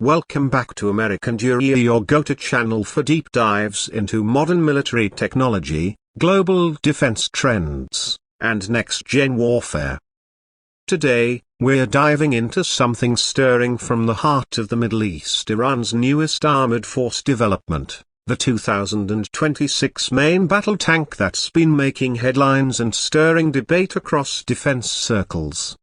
Welcome back to American Duria, your go-to channel for deep dives into modern military technology, global defense trends, and next-gen warfare. Today, we're diving into something stirring from the heart of the Middle East: Iran's newest armored force development, the 2026 main battle tank that's been making headlines and stirring debate across defense circles.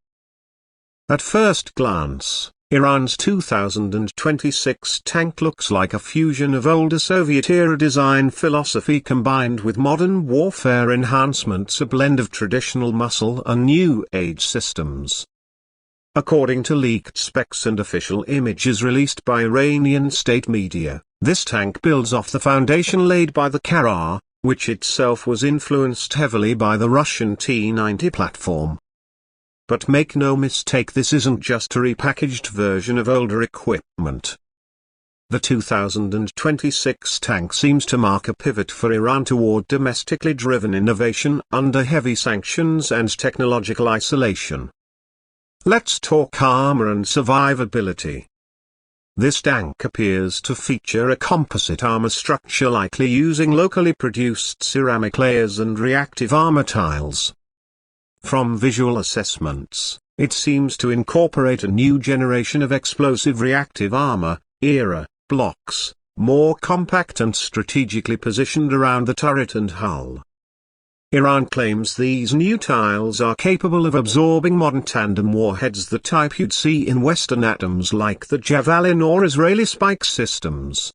At first glance, Iran's 2026 tank looks like a fusion of older Soviet-era design philosophy combined with modern warfare enhancements, a blend of traditional muscle and new-age systems. According to leaked specs and official images released by Iranian state media, this tank builds off the foundation laid by the Karar, which itself was influenced heavily by the Russian T-90 platform. But make no mistake, this isn't just a repackaged version of older equipment. The 2026 tank seems to mark a pivot for Iran toward domestically driven innovation under heavy sanctions and technological isolation. Let's talk armor and survivability. This tank appears to feature a composite armor structure, likely using locally produced ceramic layers and reactive armor tiles. From visual assessments, it seems to incorporate a new generation of explosive reactive armor, ERA, blocks, more compact and strategically positioned around the turret and hull. Iran claims these new tiles are capable of absorbing modern tandem warheads, the type you'd see in Western atoms like the Javelin or Israeli Spike systems.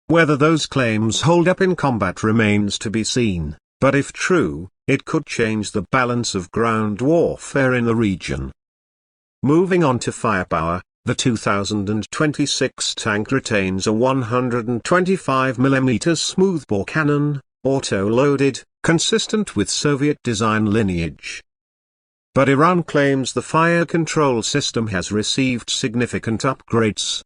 Whether those claims hold up in combat remains to be seen, but if true, it could change the balance of ground warfare in the region. Moving on to firepower, the 2026 tank retains a 125mm smoothbore cannon, auto-loaded, consistent with Soviet design lineage. But Iran claims the fire control system has received significant upgrades.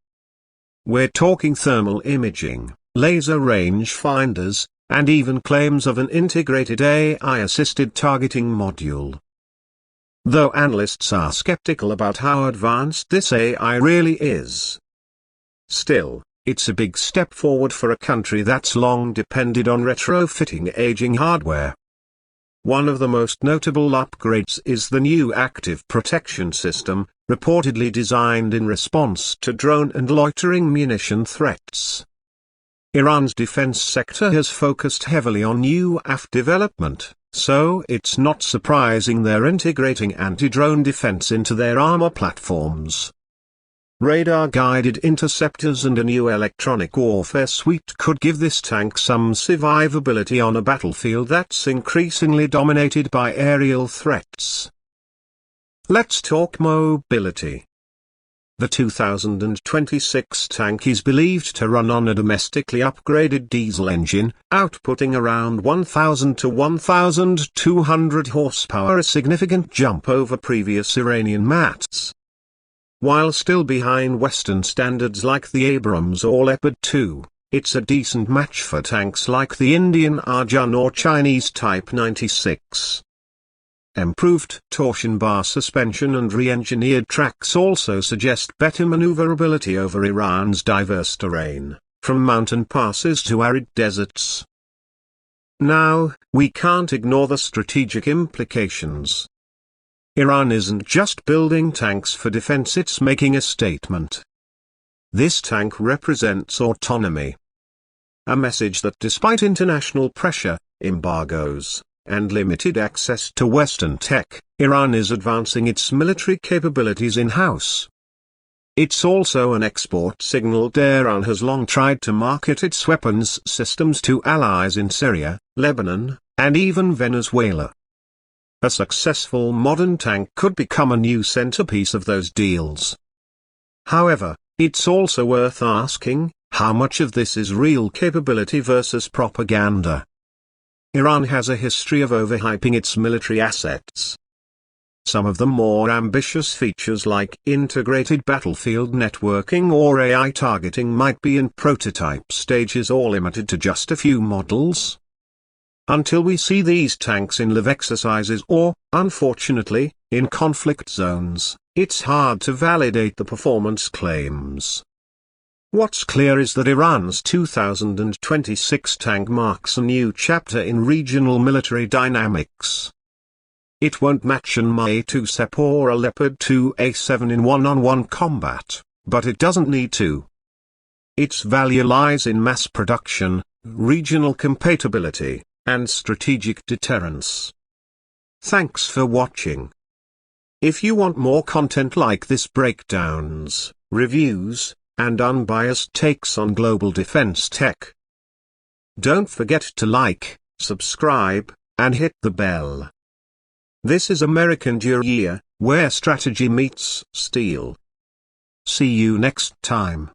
We're talking thermal imaging, laser range finders, and even claims of an integrated AI-assisted targeting module. Though analysts are skeptical about how advanced this AI really is. Still, it's a big step forward for a country that's long depended on retrofitting aging hardware. One of the most notable upgrades is the new active protection system, reportedly designed in response to drone and loitering munition threats. Iran's defense sector has focused heavily on new AF development, so it's not surprising they're integrating anti-drone defense into their armor platforms. Radar-guided interceptors and a new electronic warfare suite could give this tank some survivability on a battlefield that's increasingly dominated by aerial threats. Let's talk mobility. The 2026 tank is believed to run on a domestically upgraded diesel engine, outputting around 1,000 to 1,200 horsepower, a significant jump over previous Iranian MATs. While still behind Western standards like the Abrams or Leopard 2, it's a decent match for tanks like the Indian Arjun or Chinese Type 96. Improved torsion bar suspension and re-engineered tracks also suggest better maneuverability over Iran's diverse terrain, from mountain passes to arid deserts. Now, we can't ignore the strategic implications. Iran isn't just building tanks for defense, it's making a statement. This tank represents autonomy. A message that despite international pressure, embargoes, and limited access to Western tech, Iran is advancing its military capabilities in-house. It's also an export signal. Iran has long tried to market its weapons systems to allies in Syria, Lebanon, and even Venezuela. A successful modern tank could become a new centerpiece of those deals. However, it's also worth asking, how much of this is real capability versus propaganda? Iran has a history of overhyping its military assets. Some of the more ambitious features like integrated battlefield networking or AI targeting might be in prototype stages or limited to just a few models. Until we see these tanks in live exercises or, unfortunately, in conflict zones, it's hard to validate the performance claims. What's clear is that Iran's 2026 tank marks a new chapter in regional military dynamics. It won't match an Ma-2 or a Leopard 2A7 in one-on-one combat, but it doesn't need to. Its value lies in mass production, regional compatibility, and strategic deterrence. Thanks for watching. If you want more content like this, breakdowns, reviews, and unbiased takes on global defense tech, don't forget to like, subscribe, and hit the bell. This is American Duryea, where strategy meets steel. See you next time.